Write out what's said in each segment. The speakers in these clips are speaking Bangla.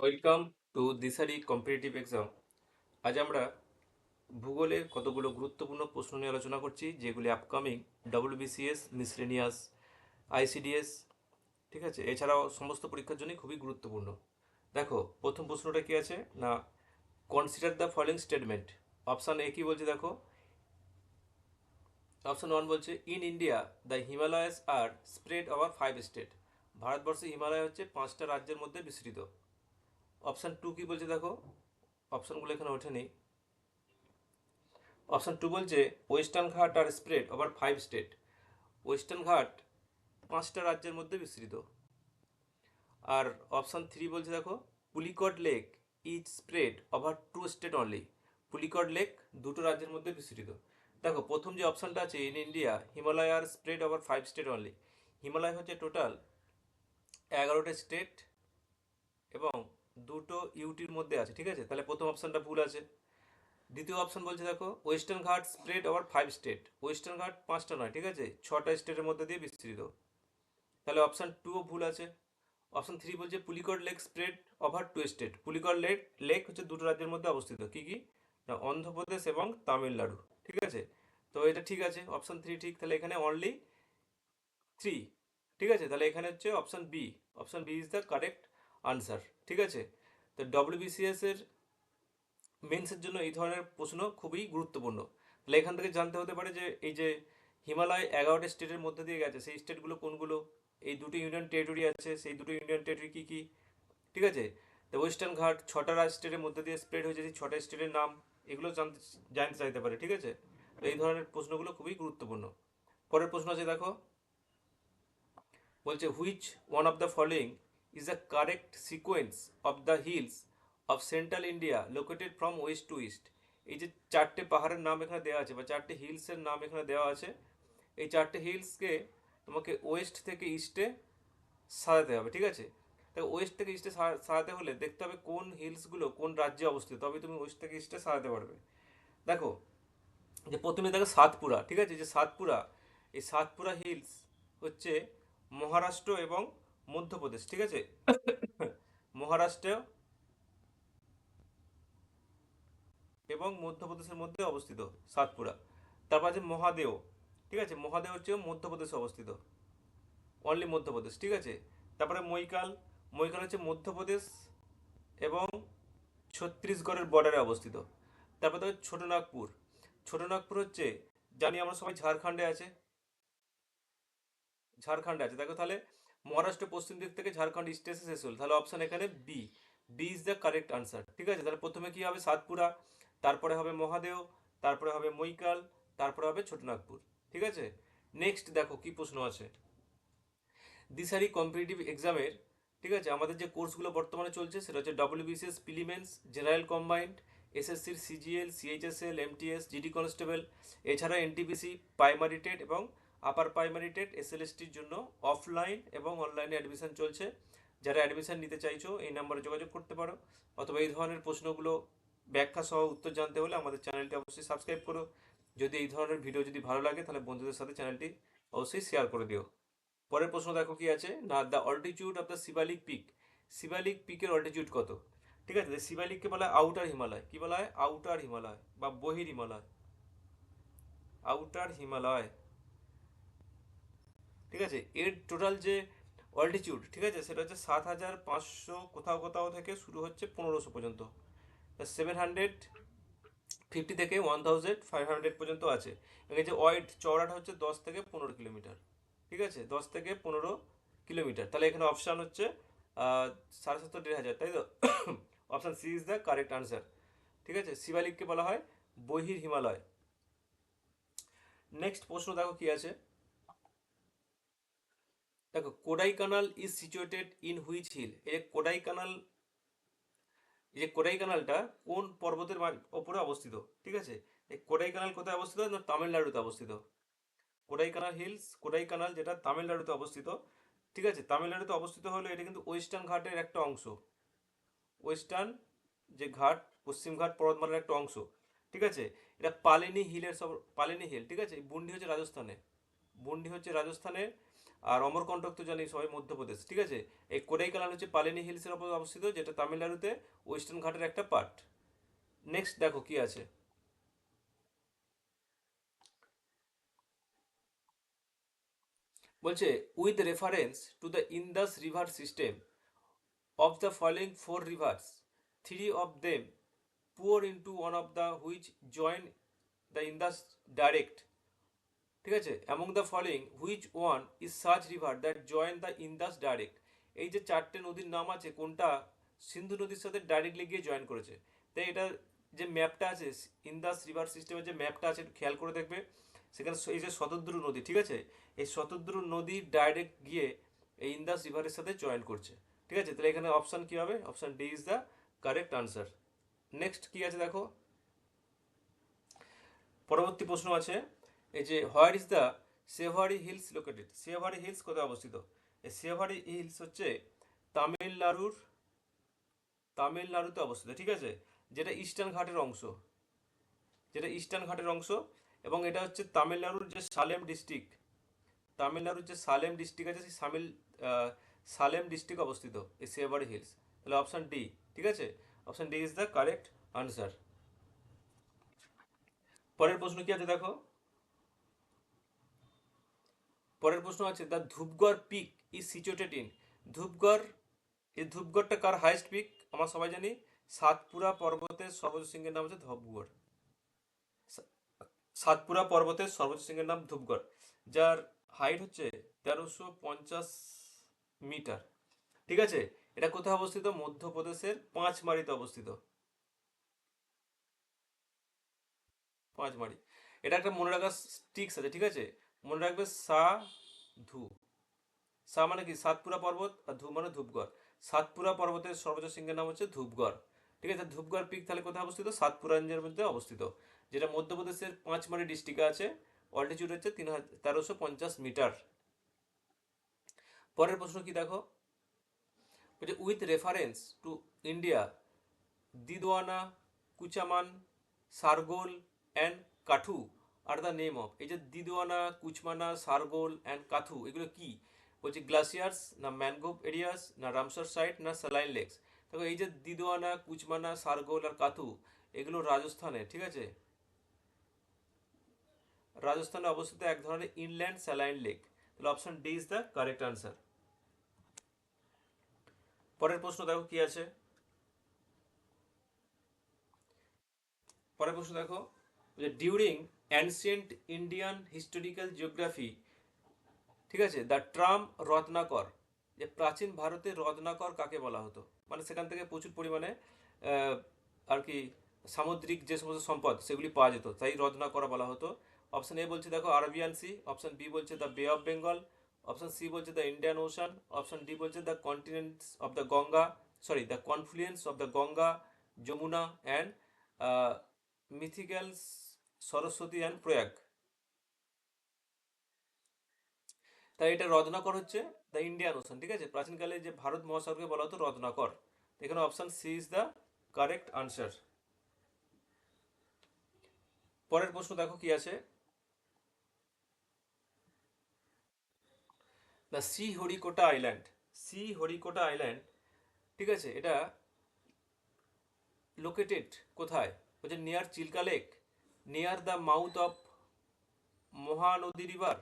Welcome to Dishari competitive exam. আজ আমরা ভূগোলের কতগুলো গুরুত্বপূর্ণ প্রশ্ন নিয়ে আলোচনা করছি, যেগুলি আপকামিং ডব্লিউবিসিএস, মিসলেনিয়াস, আইসিডিএস, ঠিক আছে, এছাড়াও সমস্ত পরীক্ষার জন্যই খুবই গুরুত্বপূর্ণ। দেখো, প্রথম প্রশ্নটা কি আছে না, consider the following statement. Option A কি বলছে দেখো, অপশান ওয়ান বলছে in India the Himalayas are spread over 5 state. ভারতবর্ষে হিমালয় হচ্ছে 5টা রাজ্যের মধ্যে বিস্তৃত। অপশান টু কি বলছে দেখো, অপশানগুলো এখানে ওঠেনি। অপশন টু বলছে ওয়েস্টার্ন ঘাট আর স্প্রেড ওভার 5 স্টেট। ওয়েস্টার্ন ঘাট 5টা রাজ্যের মধ্যে বিস্তৃত। আর অপশন থ্রি বলছে দেখো, Pulicat lake is spread over 2 state only. Pulicat lake দুটো রাজ্যের মধ্যে বিস্তৃত। দেখো, প্রথম যে অপশনটা আছে in India Himalaya are spread over 5 state only, Himalaya হচ্ছে টোটাল 11টা স্টেট এবং দুটো ইউটির মধ্যে আছে, ঠিক আছে, তাহলে প্রথম অপশনটা ভুল আছে। দ্বিতীয় অপশন বলছে দেখো, ওয়েস্টার্ন ঘাট স্প্রেড ওভার 5 স্টেট। ওয়েস্টার্ন ঘাট 5টা নয়, ঠিক আছে, 6টা স্টেটের মধ্যে দিয়ে বিস্তৃত, তাহলে অপশন টুও ভুল আছে। অপশন থ্রি বলছে Pulicat lake spread over 2 state. Pulicat lake lake হচ্ছে দুটো রাজ্যের মধ্যে অবস্থিত, কি কি না, অন্ধ্রপ্রদেশ এবং তামিলনাড়ু, ঠিক আছে। তো এটা ঠিক আছে, অপশন থ্রি ঠিক, তাহলে এখানে অনলি থ্রি, ঠিক আছে, তাহলে এখানে হচ্ছে option B. Option B is the correct answer, ঠিক আছে। তো ডব্লিউবিসিএস এর মেন্সের জন্য এই ধরনের প্রশ্ন খুবই গুরুত্বপূর্ণ। তাহলে এখান থেকে জানতে হতে পারে যে এই যে হিমালয় 11টা স্টেটের মধ্যে দিয়ে গেছে, সেই স্টেটগুলো কোনগুলো, এই দুটো ইউনিয়ন টেরিটরি আছে, সেই দুটো ইউনিয়ন টেরিটরি কী কী, ঠিক আছে। তো ওয়েস্টার্ন ঘাট 6টা স্টেটের মধ্যে দিয়ে স্প্রেড হয়েছে, সেই 6টা স্টেটের নাম, এগুলো জানতে জানতে চাইতে পারে, ঠিক আছে। তো এই ধরনের প্রশ্নগুলো খুবই গুরুত্বপূর্ণ। পরের প্রশ্ন আছে দেখো, বলছে which one of the following is the correct sequence of the hills of central India located from west to east. এই যে চারটে পাহাড়ের নাম এখানে দেওয়া আছে বা চারটে হিলসের নাম এখানে দেওয়া আছে, এই চারটে হিলসকে তোমাকে ওয়েস্ট থেকে ইস্টে সাজাতে হবে, ঠিক আছে। তাই ওয়েস্ট থেকে ইস্টে সাজাতে হলে দেখতে হবে কোন হিলসগুলো কোন রাজ্যে অবস্থিত, তবে তুমি ওয়েস্ট থেকে ইস্টে সাজাতে পারবে। দেখো, যে প্রথমে দেখো সাতপুরা, ঠিক আছে, যে সাতপুরা, এই সাতপুরা হিলস হচ্ছে মহারাষ্ট্র এবং মধ্যপ্রদেশ, ঠিক আছে। মহারাষ্ট্র এবং মধ্যপ্রদেশের মধ্যে অবস্থিত সাতপুরা। তারপর আছে মহাদেও, ঠিক আছে, মহাদেও হচ্ছে মধ্যপ্রদেশে অবস্থিত, অনলি মধ্যপ্রদেশ, ঠিক আছে। তারপরে মৈকাল, মৈকাল হচ্ছে মধ্যপ্রদেশ এবং ছত্তিশগড়ের বর্ডারে অবস্থিত। তারপর দেখো ছোটনাগপুর, ছোটনাগপুর হচ্ছে, জানি আমরা সবাই ঝাড়খণ্ডে আছে, ঝাড়খণ্ডে আছে, দেখো তাহলে মহারাষ্ট্র পশ্চিম দিক থেকে ঝাড়খণ্ড ইস্টে এসে শেষ হল, তাহলে অপশন এখানে B, B is the correct answer, ঠিক আছে। তাহলে প্রথমে কি হবে সাতপুরা, তারপরে হবে মহাদেও, তারপরে হবে মৈকাল, তারপরে হবে ছোটনাগপুর, ঠিক আছে। নেক্সট দেখো কি প্রশ্ন আছে, দিশারি কম্পিটিটিভ এক্সামের, ঠিক আছে, আমাদের যে কোর্সগুলো বর্তমানে চলছে সেটা হচ্ছে ডব্লিউবিসিএস প্রিলিমেন্স, জেনারেল কম্বাইন্ড, এসএসসির CGL, CHSL, MTS, GD constable, এছাড়া এনটিপিসি, প্রাইমারি টেট এবং আপার প্রাইমারি টেট, এসএলএসটির জন্য অফলাইন এবং অনলাইনে অ্যাডমিশন চলছে। যারা অ্যাডমিশন নিতে চাইছো এই নাম্বারে যোগাযোগ করতে পারো, অথবা এই ধরনের প্রশ্নগুলো ব্যাখ্যা সহ উত্তর জানতে হলে আমাদের চ্যানেলটি অবশ্যই সাবস্ক্রাইব করো। যদি এই ধরনের ভিডিও যদি ভালো লাগে তাহলে বন্ধুদের সাথে চ্যানেলটি অবশ্যই শেয়ার করে দিও। পরের প্রশ্ন দেখো কি আছে না, the altitude of the Shivalik peak. Shivalik পিকের অল্টিটিউড কত, ঠিক আছে। শিবালিককে বলা হয় আউটার হিমালয়, কি বলা হয়, আউটার হিমালয় বা বহির হিমালয়, আউটার হিমালয়, ঠিক আছে। এর টোটাল যে অল্টিটিউড, ঠিক আছে, সেটা হচ্ছে 7,500, কোথাও কোথাও থেকে শুরু হচ্ছে 1500 পর্যন্ত, 750 থেকে 1500 পর্যন্ত আছে। এখানে যে ওয়াইড চওড়াটা হচ্ছে 10 থেকে 15 কিলোমিটার, ঠিক আছে, 10 থেকে 15 কিলোমিটার, তাহলে এখানে অপশান হচ্ছে 7,500 1,500, তাই তো। Option C is the correct answer, ঠিক আছে। শিবালিককে বলা হয় বহির হিমালয়। নেক্সট প্রশ্ন দেখো কি আছে, দেখো Kodaikanal is situated in which hill. এই কোডাই কানাল, এই যে কোডাই কানালটা কোন পর্বতের ওপরে অবস্থিত, ঠিক আছে। এই কোডাই কানাল কোথায় অবস্থিত না, তামিলনাড়ুতে অবস্থিত। Kodai Canal hills, Kodai Canal যেটা তামিলনাড়ুতে অবস্থিত, ঠিক আছে, তামিলনাড়ুতে অবস্থিত হলো, এটা কিন্তু ওয়েস্টার্ন ঘাটের একটা অংশ, ওয়েস্টার্ন যে ঘাট, পশ্চিম ঘাট পর্বতমালার একটা অংশ, ঠিক আছে। এটা পালিনি হিলের সব, পালিনি হিল, ঠিক আছে। বুন্ডি হচ্ছে রাজস্থানে, বুন্ডি হচ্ছে রাজস্থানের আর অমরকন্টক তো জানি সবাই মধ্যপ্রদেশ, ঠিক আছে। এই কোডাইকানাল হচ্ছে পালেনি হিলসের ওপর অবস্থিত, যেটা তামিলনাড়ুতে ওয়েস্টার্ন ঘাটের একটা পার্ট। নেক্সট দেখো কি আছে। বলছে with reference to the Indus river system of the following four rivers, three of them pour into one of the which join the Indus direct, ঠিক আছে। among the following which one is such river that join the Indus direct, এই যে চারটে নদীর নাম আছে কোনটা সিন্ধু নদীর সাথে ডাইরেক্টলি গিয়ে জয়েন করেছে। তাই এটা যে ম্যাপটা আছে ইন্দাস রিভার সিস্টেমের যে ম্যাপটা আছে একটু খেয়াল করে দেখবে, সেখানে এই যে শতদ্রু নদী, ঠিক আছে, এই শতদ্রু নদী ডাইরেক্ট গিয়ে এই ইন্দাস রিভারের সাথে জয়েন করছে, ঠিক আছে। তাহলে এখানে অপশন কি হবে? Option D is the correct answer. Next কি আছে দেখো, পরবর্তী প্রশ্ন আছে এই যে where is the Shevaroy hills located, Shevaroy hills কোথায় অবস্থিত? এই সেভারি হিলস হচ্ছে তামিলনাড়ুর, তামিলনাড়ুতে অবস্থিত, ঠিক আছে, যেটা ইস্টার্ন ঘাটের অংশ, যেটা ইস্টার্ন ঘাটের অংশ, এবং এটা হচ্ছে তামিলনাড়ুর যে সালেম ডিস্ট্রিক্ট, তামিলনাড়ুর যে সালেম ডিস্ট্রিক্ট আছে সেই সালেম ডিস্ট্রিক্ট অবস্থিত এই সেভারি হিলস। তাহলে অপশন ডি, ঠিক আছে, option D is the correct answer. পরের প্রশ্ন কি আছে দেখো, পরের প্রশ্ন আছে the Dhupgarh pick is situated in, Dhupgarh, এই ধূপগড়টা কার হাইস্ট পিক? আমরা সবাই জানি সাতপুরা পর্বতের সর্বোচ্চ শৃঙ্গের নাম হচ্ছে ধূপগড়। সাতপুরা পর্বতের সর্বোচ্চ শৃঙ্গের নাম ধূপগড়, যার হাইট হচ্ছে 1350 মিটার, ঠিক আছে। এটা কোথায় অবস্থিত? মধ্যপ্রদেশের পাঁচমারিতে অবস্থিত, পাঁচমারি। এটা একটা মনে রাখার ট্রিক্স আছে, ঠিক আছে, মনে রাখবে সা ধু, সা মানে কি সাতপুরা পর্বত, আর ধু মানে ধূপগড়। সাতপুরা পর্বতের সর্বোচ্চ শৃঙ্গের নাম হচ্ছে ধূপগড়, ঠিক আছে। ধূপগড় পিক তাহলে কোথায় অবস্থিত? সাতপুরা রেঞ্জের মধ্যে অবস্থিত, যেটা মধ্যপ্রদেশের পাঁচমারি ডিস্ট্রিক্টে আছে। অল্টিটিউড হচ্ছে 1350 মিটার। পরের প্রশ্ন কি দেখো, with reference to India Didwana, Kuchaman, Sargol and Kathu are the name of, এই যে দিদওয়ানা, কুচমানা, সারগোল অ্যান্ড কাথু এগুলো কি? বলছে গ্লাসিয়ার্স, না ম্যানগ্রোভ এরিয়াস, না রামসার সাইট, না স্যালাইন লেকস। দেখো এই যে দিদওয়ানা, কুচমানা, সারগোল আর কাথু এগুলো রাজস্থানে, ঠিক আছে, রাজস্থানে অবস্থিত এক ধরনের ইনল্যান্ড স্যালাইন লেক। তাহলে option D is the correct answer. পরের প্রশ্ন দেখো কি আছে, পরের প্রশ্ন দেখো যে during ancient Indian historical geography, ঠিক আছে, দ্য ট্রাম রত্নাকর, যে প্রাচীন ভারতের রত্নাকর কাকে বলা হতো? মানে সেখান থেকে প্রচুর পরিমাণে আর কি সামুদ্রিক যে সমস্ত সম্পদ সেগুলি পাওয়া যেত, তাই রত্নাকর বলা হতো। অপশন এ বলছে দেখো আরবিয়ান সি, অপশন বি বলছে the bay of Bengal, option C বলছে the Indian ocean, option D বলছে the continents of the Ganga, sorry the confluence of the Ganga, Yamuna and mythicals, Saraswati and Prayag. তাই এটা রত্নাকর হচ্ছে দ্য ইন্ডিয়ান ওশান, ঠিক আছে, প্রাচীনকালে যে ভারত মহাসাগরকে বলা হতো রত্নাকর। এখানে option C is the correct answer. পরের প্রশ্ন দেখো কি আছে, the Sriharikota island, Sriharikota island, ঠিক আছে, এটা লোকেটেড কোথায়? বলছে near Chilka lake, near the mouth of Mahanadi river,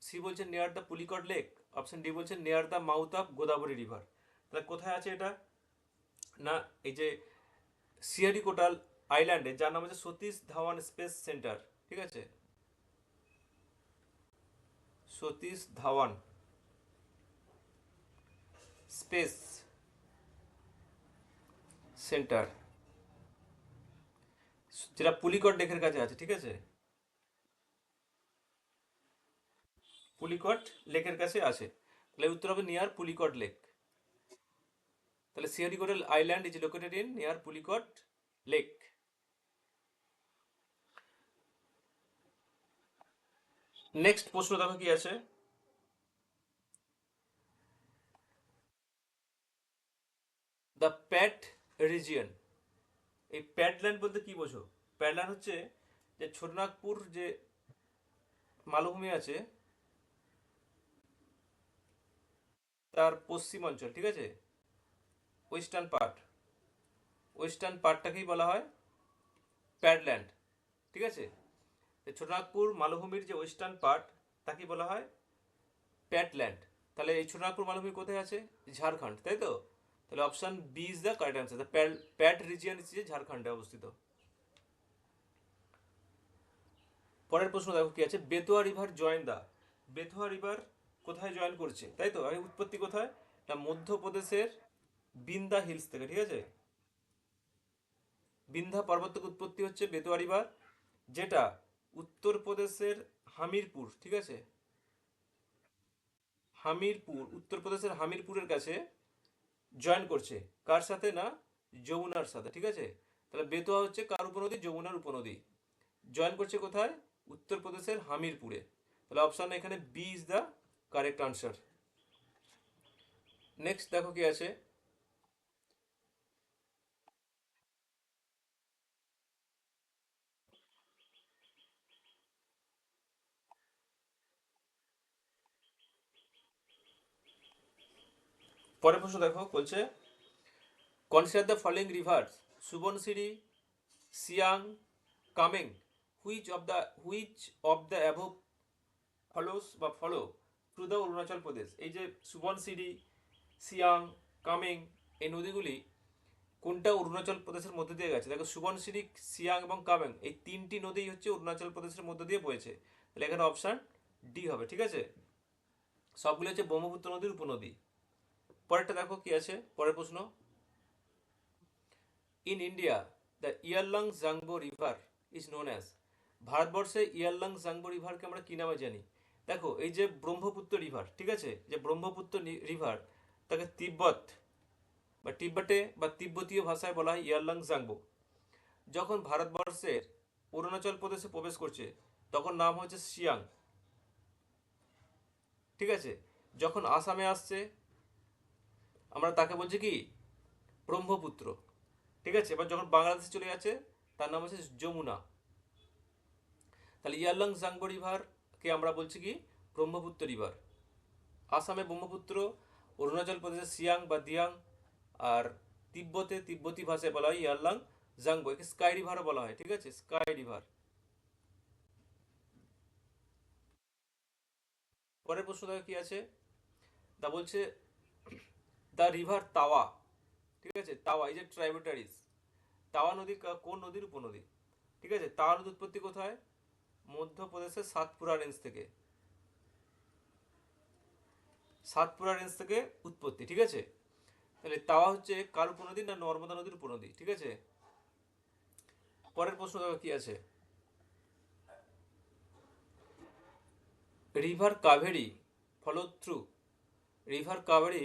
C বলছে near the Pulicat lake, option D বলছে near the mouth of Godavari river. তাহলে কোথায় আছে এটা? না এই যে সিহারিকোটাল আইল্যান্ডে, যার নাম হচ্ছে সতীশ ধাওয়ান স্পেস সেন্টার, ঠিক আছে, সতীশ ধাওয়ান স্পেস সেন্টার, যেটা পুলিকট লেকের কাছে আছে, ঠিক আছে, পুলিকট লেকের কাছে আছে। তাহলে উত্তর হবে নিয়ার পুলিকট লেক। তাহলে Sriharikota island is located in near Pulicat lake. Next প্রশ্ন দেখো কি আছে, দ্য প্যাট রিজিয়ন, এই প্যাডল্যান্ড বলতে কি বোঝো? প্যাডল্যান্ড হচ্ছে যে ছোটনাগপুর যে মালভূমি আছে, তার পশ্চিমাঞ্চল, ঠিক আছে, ওয়েস্টার্ন পার্ট, ওয়েস্টার্ন পার্টটাকেই বলা হয় প্যাডল্যান্ড, ঠিক আছে। ছোটনাগপুর মালভূমির যে ওয়েস্টার্ন পার্ট তাকে বলা হয় প্যাডল্যান্ড। তাহলে এই ছোটনাগপুর মালভূমি কোথায় আছে? ঝাড়খণ্ড, তাই তো। তাহলে option B is the correct answer. The pat region is ঝাড়খণ্ডে অবস্থিত। পরের প্রশ্ন দেখো কি আছে, Betwa river join the, Betwa river কোথায় জয়েন করছে, তাই তো। আমি উৎপত্তি কোথায়? এটা মধ্যপ্রদেশের বিন্দা হিলস থেকে, ঠিক আছে। বিন্ধা পর্বত থেকে উৎপত্তি হচ্ছে বেতোয়া রিভার, যেটা উত্তরপ্রদেশের হামিরপুর, ঠিক আছে, হামিরপুর, উত্তরপ্রদেশের হামিরপুরের কাছে জয়েন করছে। কার সাথে? না, যমুনার সাথে, ঠিক আছে। তাহলে বেতোয়া হচ্ছে কার উপনদী? যমুনার উপনদী। জয়েন করছে কোথায়? উত্তরপ্রদেশের হামিরপুরে। তাহলে অপশন এখানে B is the correct answer. Next দেখো কি আছে, পরের প্রশ্ন দেখো, বলছে consider the following rivers, Subansiri, Siang, Kameng, which of the above follows বা follow to the Arunachal Pradesh. এই যে সুবর্ণশিরি, সিয়াং, কামেং, এই নদীগুলি কোনটা অরুণাচল প্রদেশের মধ্যে দিয়ে গেছে? দেখো সুবর্ণশিরি, সিয়াং এবং কামেং এই তিনটি নদী হচ্ছে অরুণাচল প্রদেশের মধ্যে দিয়ে বয়েছে। তাহলে এখানে অপশন ডি হবে, ঠিক আছে। সবগুলো হচ্ছে ব্রহ্মপুত্র নদীর উপনদী। পরেরটা দেখো কি আছে, পরের প্রশ্ন, in India the Yarlung Zangbo river is known as, ভারতবর্ষে ইয়ারলং জাংবো রিভারকে আমরা কি নামে জানি? দেখো এই যে ব্রহ্মপুত্র রিভার, ঠিক আছে, যে ব্রহ্মপুত্র রিভার তাকে তিব্বত বা তিব্বতে বা তিব্বতীয় ভাষায় বলা হয় ইয়ারলং জাংবো। যখন ভারতবর্ষের অরুণাচল প্রদেশে প্রবেশ করছে তখন নাম হচ্ছে সিয়াং, ঠিক আছে। যখন আসামে আসছে আমরা তাকে বলছি কি? ব্রহ্মপুত্র, ঠিক আছে। এবার যখন বাংলাদেশে চলে যাচ্ছে তার নাম হচ্ছে যমুনা। তাহলে ইয়ারলং জাংবো রিভারকে আমরা বলছি কি? ব্রহ্মপুত্র রিভার। আসামে ব্রহ্মপুত্র, অরুণাচল প্রদেশে সিয়াং বা দিয়াং, আর তিব্বতে তিব্বতী ভাষায় বলা হয় ইয়ারলং জাংবো। একে স্কাই রিভারও বলা হয়, ঠিক আছে, স্কাই রিভার। পরের প্রশ্ন দেখো কি আছে, তা বলছে দ্য রিভার তাওয়া, ঠিক আছে, তাওয়া এই যে ট্রাইবুটারিজ, তাওয়া নদী কোন নদীর উপনদী? ঠিক আছে, তাওয়া নদীর উৎপত্তি কোথায়? মধ্যপ্রদেশের সাতপুরা রেঞ্জ থেকে, সাতপুরা রেঞ্জ থেকে উৎপত্তি, ঠিক আছে। তাহলে তাওয়া হচ্ছে কার উপনদী? না, নর্মদা নদীর উপনদী, ঠিক আছে। পরের প্রশ্ন দেখো কি আছে, river Kaveri follow through, river Kaveri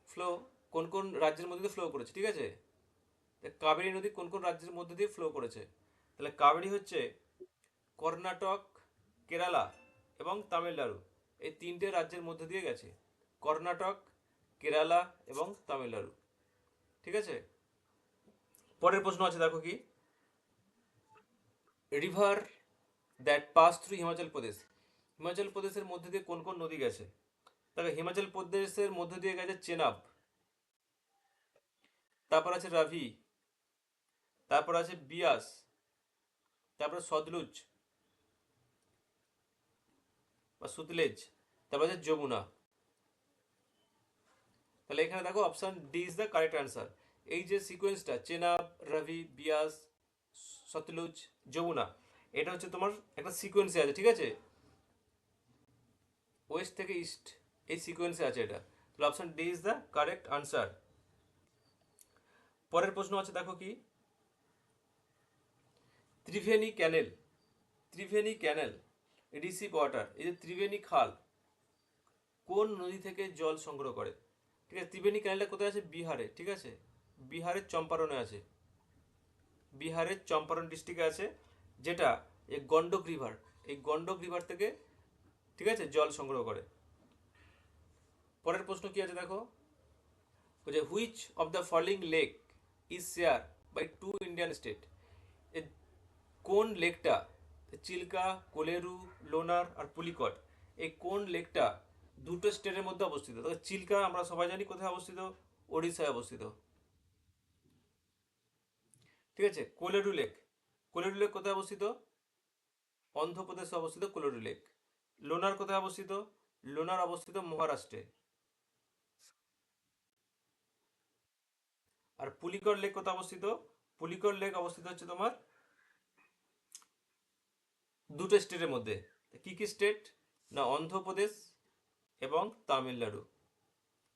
flow কোন কোন রাজ্যের মধ্যে দিয়ে ফ্লো করেছে, ঠিক আছে। কাবেরী নদী কোন কোন রাজ্যের মধ্যে দিয়ে ফ্লো করেছে? তাহলে কাবেরী হচ্ছে কর্ণাটক, কেরালা এবং তামিলনাড়ু, এই তিনটে রাজ্যের মধ্যে দিয়ে গেছে। কর্ণাটক, কেরালা এবং তামিলনাড়ু, ঠিক আছে। পরের প্রশ্ন আছে দেখো কি, river that pass through Himachal Pradesh, Himachal প্রদেশের মধ্যে দিয়ে কোন কোন নদী গেছে? দেখো হিমাচল প্রদেশের মধ্যে দিয়ে গেছে চেনাব, তারপর আছে রাভি, তারপর আছে বিয়াস, তারপর সতলুজ বা সুতলেজ, তারপর আছে যমুনা। তাহলে এখানে দেখো option D is the correct answer. এই যে সিকোয়েন্সটা চেনাব, রবি, বিয়াস, সতলুজ, যমুনা, এটা হচ্ছে তোমার একটা সিকোয়েন্সে আছে, ঠিক আছে, ওয়েস্ট থেকে ইস্ট এই সিকোয়েন্সে আছে এটা। তাহলে option D is the correct answer. পরের প্রশ্ন আছে দেখো কি, ত্রিভেণী ক্যানেল, ত্রিভেণী ক্যানেল রিসিভ ওয়াটার, এই যে ত্রিবেণী খাল কোন নদী থেকে জল সংগ্রহ করে? ঠিক আছে, ত্রিবেণী ক্যানেলটা কোথায় আছে? বিহারে, ঠিক আছে, বিহারের চম্পারণে আছে, বিহারের চম্পারণ ডিস্ট্রিক্টে আছে, যেটা এই গন্ডক রিভার, এই গন্ডক রিভার থেকে, ঠিক আছে, জল সংগ্রহ করে। পরের প্রশ্ন কি আছে দেখো, যে which of the following lake is share by two Indian state, কোন লেকটা, চিল্কা, কোলেরু, লোনার আর পুলিকট, এই কোন লেকটা দুটো স্টেটের মধ্যে অবস্থিত। তবে চিল্কা আমরা সবাই জানি কোথায় অবস্থিত, ওড়িশায় অবস্থিত। ঠিক আছে, কোলেরু লেক, কোলেরু লেক কোথায় অবস্থিত, অন্ধ্রপ্রদেশে অবস্থিত কোলেরু লেক। লোনার কোথায় অবস্থিত, লোনার অবস্থিত মহারাষ্ট্রে। আর পুলিকর লেক কোথায় অবস্থিত, পুলিকর লেক অবস্থিত হচ্ছে তোমার দুটো স্টেটের মধ্যে। কি কি স্টেট, না অন্ধ্রপ্রদেশ এবং তামিলনাড়ু।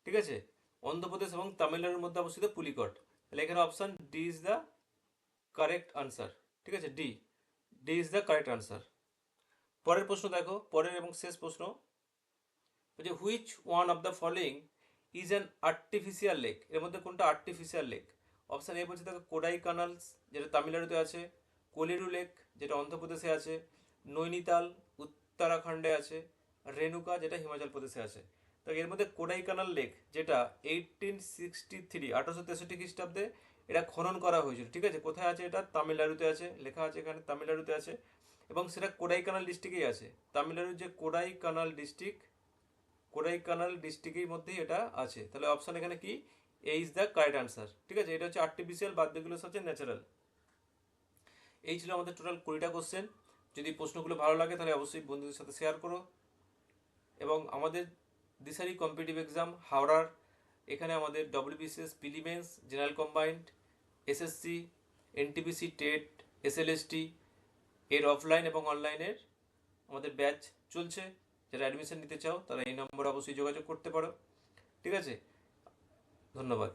ঠিক আছে, অন্ধ্রপ্রদেশ এবং তামিলনাড়ুর মধ্যে অবস্থিত পুলিকট। তাহলে এখানে option D is the correct answer. ঠিক আছে, D, D is the correct answer. পরের প্রশ্ন দেখো, পরের এবং শেষ প্রশ্ন, যে which one of the following is an artificial lake, এর মধ্যে কোনটা আর্টিফিশিয়াল লেক। অপশান এ বলছে দেখো কোডাই কানালস, যেটা তামিলনাড়ুতে আছে, কোলেরু লেক, যেটা অন্ধ্রপ্রদেশে আছে, নৈনিতাল উত্তরাখণ্ডে আছে, রেণুকা, যেটা হিমাচল প্রদেশে আছে। তো এর মধ্যে কোডাই কানাল লেক, যেটা 1863 1863 খ্রিস্টাব্দে এটা খনন করা হয়েছিল। ঠিক আছে, কোথায় আছে, এটা তামিলনাড়ুতে আছে, লেখা আছে এখানে তামিলনাড়ুতে আছে, এবং সেটা কোডাই কানাল ডিস্ট্রিক্টেই আছে। তামিলনাড়ুর যে কোডাই কানাল ডিস্ট্রিক্ট, কোডাইকানাল ডিস্ট্রিক্টের মধ্যেই এটা আছে। তাহলে অপশন এখানে কি, এ ইজ দ্য কারেক্ট আনসার। ঠিক আছে, এটা হচ্ছে আর্টিফিশিয়াল, বাদবাকিগুলো হচ্ছে ন্যাচারাল। এই ছিল আমাদের টোটাল 20টা কোশ্চেন। যদি প্রশ্নগুলো ভালো লাগে তাহলে অবশ্যই বন্ধুদের সাথে শেয়ার করো। এবং আমাদের দিশারি কম্পিটিটিভ এক্সাম হাওড়ার, এখানে আমাদের WBCS prelims, general combined, SSC, NTPC, TET, SLST এর অফলাইন এবং অনলাইনের আমাদের ব্যাচ চলছে। যারা অ্যাডমিশন নিতে চাও তারা এই নম্বরে অবশ্যই যোগাযোগ করতে পারো। ঠিক আছে, ধন্যবাদ।